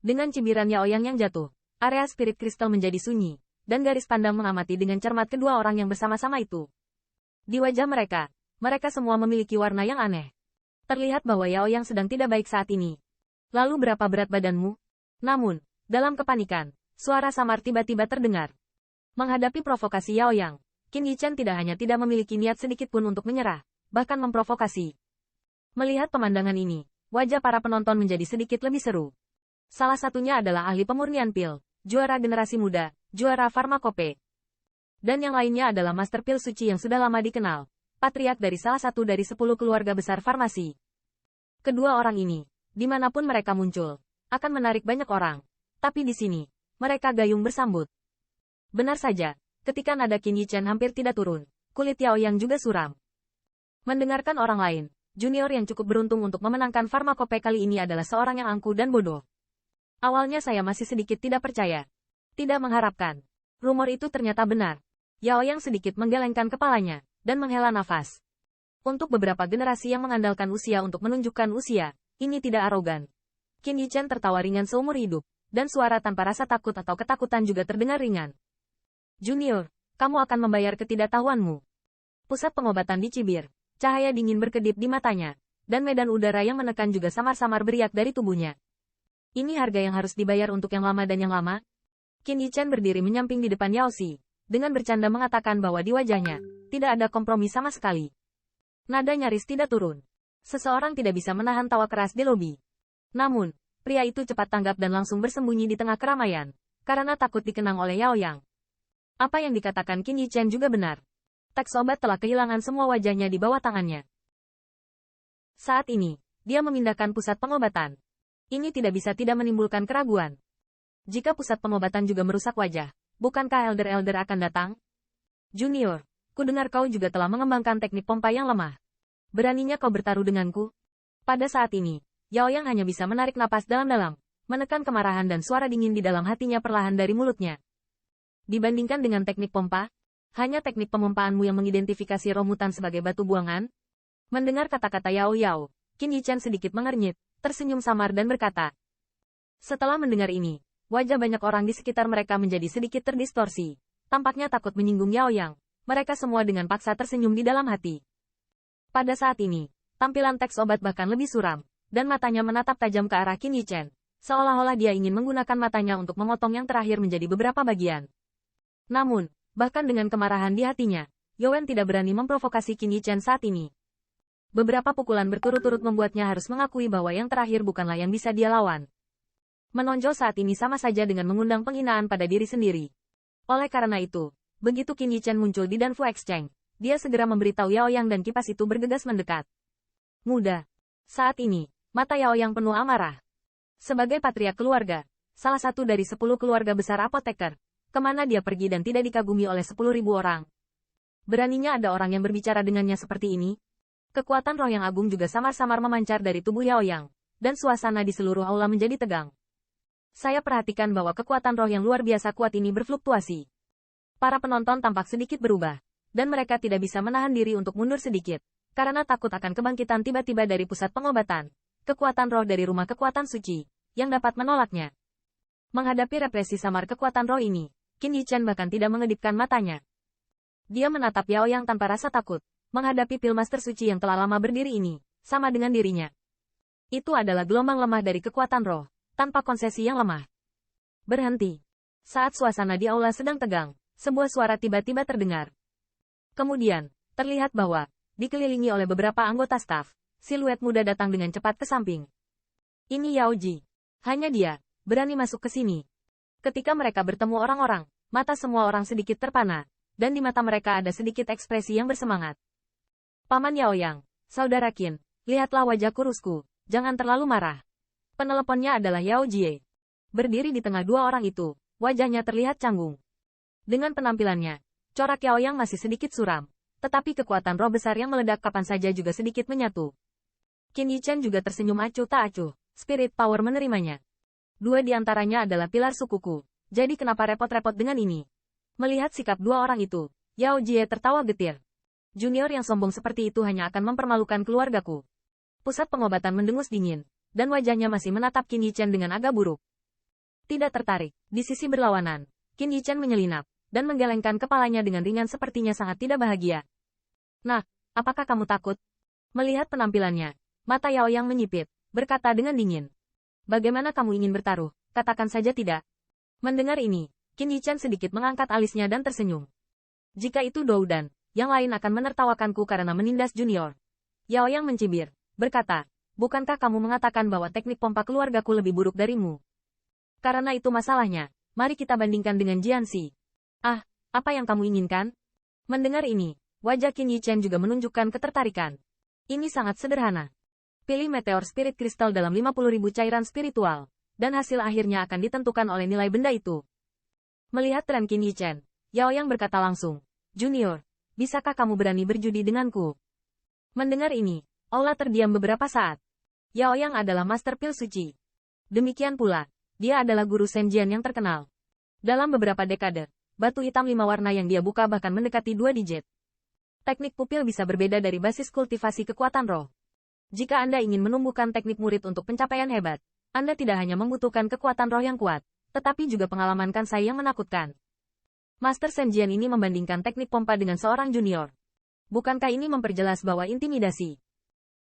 Dengan cibiran Yaoyang yang jatuh, area spirit kristal menjadi sunyi, dan garis pandang mengamati dengan cermat kedua orang yang bersama-sama itu. Di wajah mereka, mereka semua memiliki warna yang aneh. Terlihat bahwa Yaoyang sedang tidak baik saat ini. Lalu berapa berat badanmu? Namun, dalam kepanikan, suara samar tiba-tiba terdengar. Menghadapi provokasi Yaoyang, Qin Yichen tidak hanya tidak memiliki niat sedikit pun untuk menyerah, bahkan memprovokasi. Melihat pemandangan ini, wajah para penonton menjadi sedikit lebih seru. Salah satunya adalah ahli pemurnian pil, juara generasi muda, juara farmakope. Dan yang lainnya adalah Master Pil Suci yang sudah lama dikenal, patriark dari salah satu dari 10 keluarga besar farmasi. Kedua orang ini, dimanapun mereka muncul, akan menarik banyak orang. Tapi di sini, mereka gayung bersambut. Benar saja, ketika nada Qin Yichen hampir tidak turun, kulit Yaoyang juga suram. Mendengarkan orang lain, junior yang cukup beruntung untuk memenangkan farmakope kali ini adalah seorang yang angkuh dan bodoh. Awalnya saya masih sedikit tidak percaya. Tidak mengharapkan. Rumor itu ternyata benar. Yaoyang sedikit menggelengkan kepalanya, dan menghela nafas. Untuk beberapa generasi yang mengandalkan usia untuk menunjukkan usia, ini tidak arogan. Qin Yichen tertawa ringan seumur hidup, dan suara tanpa rasa takut atau ketakutan juga terdengar ringan. Junior, kamu akan membayar ketidaktahuanmu. Pusat pengobatan dicibir, cahaya dingin berkedip di matanya, dan medan udara yang menekan juga samar-samar beriak dari tubuhnya. Ini harga yang harus dibayar untuk yang lama dan yang lama? Qin Yichen berdiri menyamping di depan Yao Xi, dengan bercanda mengatakan bahwa di wajahnya, tidak ada kompromi sama sekali. Nada nyaris tidak turun. Seseorang tidak bisa menahan tawa keras di lobi. Namun, pria itu cepat tanggap dan langsung bersembunyi di tengah keramaian, karena takut dikenang oleh Yaoyang. Apa yang dikatakan Qin Yichen juga benar. Teks obat telah kehilangan semua wajahnya di bawah tangannya. Saat ini, dia memindahkan pusat pengobatan. Ini tidak bisa tidak menimbulkan keraguan. Jika pusat pengobatan juga merusak wajah, bukankah elder-elder akan datang? Junior, kudengar kau juga telah mengembangkan teknik pompa yang lemah. Beraninya kau bertaruh denganku? Pada saat ini, Yaoyang hanya bisa menarik napas dalam-dalam, menekan kemarahan dan suara dingin di dalam hatinya perlahan dari mulutnya. Dibandingkan dengan teknik pompa, hanya teknik pemompaanmu yang mengidentifikasi roh mutan sebagai batu buangan? Mendengar kata-kata Yao Yao, Qin Yichen sedikit mengernyit, tersenyum samar dan berkata. Setelah mendengar ini, wajah banyak orang di sekitar mereka menjadi sedikit terdistorsi. Tampaknya takut menyinggung Yaoyang. Mereka semua dengan paksa tersenyum di dalam hati. Pada saat ini, tampilan teks obat bahkan lebih suram, dan matanya menatap tajam ke arah Qin Yichen, seolah-olah dia ingin menggunakan matanya untuk memotong yang terakhir menjadi beberapa bagian. Namun, bahkan dengan kemarahan di hatinya, Yowen tidak berani memprovokasi Qin Yichen saat ini. Beberapa pukulan berturut-turut membuatnya harus mengakui bahwa yang terakhir bukanlah yang bisa dia lawan. Menonjol saat ini sama saja dengan mengundang penghinaan pada diri sendiri. Oleh karena itu, begitu Qin Yichen muncul di Danfu Exchange, dia segera memberitahu Yaoyang dan kipas itu bergegas mendekat. Muda. Saat ini, mata Yaoyang penuh amarah. Sebagai patriark keluarga, salah satu dari 10 keluarga besar apoteker, kemana dia pergi dan tidak dikagumi oleh 10.000 orang. Beraninya ada orang yang berbicara dengannya seperti ini? Kekuatan roh yang agung juga samar-samar memancar dari tubuh Yaoyang, dan suasana di seluruh aula menjadi tegang. Saya perhatikan bahwa kekuatan roh yang luar biasa kuat ini berfluktuasi. Para penonton tampak sedikit berubah, dan mereka tidak bisa menahan diri untuk mundur sedikit, karena takut akan kebangkitan tiba-tiba dari pusat pengobatan, kekuatan roh dari rumah kekuatan suci, yang dapat menolaknya. Menghadapi represi samar kekuatan roh ini, Qin Yichen bahkan tidak mengedipkan matanya. Dia menatap Yaoyang tanpa rasa takut, menghadapi pil master suci yang telah lama berdiri ini, sama dengan dirinya. Itu adalah gelombang lemah dari kekuatan roh, tanpa konsesi yang lemah. Berhenti. Saat suasana di aula sedang tegang, sebuah suara tiba-tiba terdengar. Kemudian, terlihat bahwa, dikelilingi oleh beberapa anggota staf, siluet muda datang dengan cepat ke samping. Ini Yao Ji. Hanya dia, berani masuk ke sini. Ketika mereka bertemu orang-orang, mata semua orang sedikit terpana, dan di mata mereka ada sedikit ekspresi yang bersemangat. Paman Yaoyang, Saudara Qin, lihatlah wajah kurusku, jangan terlalu marah. Peneleponnya adalah Yao Jie. Berdiri di tengah dua orang itu, wajahnya terlihat canggung. Dengan penampilannya, corak Yaoyang masih sedikit suram, tetapi kekuatan roh besar yang meledak kapan saja juga sedikit menyatu. Qin Yichen juga tersenyum acuh tak acuh, spirit power menerimanya. Dua di antaranya adalah pilar sukuku, jadi kenapa repot-repot dengan ini? Melihat sikap dua orang itu, Yao Jie tertawa getir. Junior yang sombong seperti itu hanya akan mempermalukan keluargaku. Pusat pengobatan mendengus dingin, dan wajahnya masih menatap Qin Yichen dengan agak buruk. Tidak tertarik. Di sisi berlawanan, Qin Yichen menyelinap, dan menggelengkan kepalanya dengan ringan sepertinya sangat tidak bahagia. Nah, apakah kamu takut? Melihat penampilannya, mata Yao Yang menyipit, berkata dengan dingin. Bagaimana kamu ingin bertaruh? Katakan saja tidak. Mendengar ini, Qin Yichen sedikit mengangkat alisnya dan tersenyum. Jika itu Doudan, yang lain akan menertawakanku karena menindas junior. Yao Yang mencibir, berkata, bukankah kamu mengatakan bahwa teknik pompa keluargaku lebih buruk darimu? Karena itu masalahnya, mari kita bandingkan dengan Jianxi. Ah, apa yang kamu inginkan? Mendengar ini, wajah Qin Yichen juga menunjukkan ketertarikan. Ini sangat sederhana. Pilih meteor spirit kristal dalam 50.000 cairan spiritual, dan hasil akhirnya akan ditentukan oleh nilai benda itu. Melihat tren Qin Yichen, Yao Yang berkata langsung, Junior, bisakah kamu berani berjudi denganku? Mendengar ini, Aula terdiam beberapa saat. Yao Yang adalah master pil suci. Demikian pula, dia adalah guru Senjian yang terkenal. Dalam beberapa dekade, batu hitam 5 warna yang dia buka bahkan mendekati 2 digit. Teknik pupil bisa berbeda dari basis kultivasi kekuatan roh. Jika Anda ingin menumbuhkan teknik murid untuk pencapaian hebat, Anda tidak hanya membutuhkan kekuatan roh yang kuat, tetapi juga pengalaman kansai yang menakutkan. Master Senjian ini membandingkan teknik pompa dengan seorang junior. Bukankah ini memperjelas bahwa intimidasi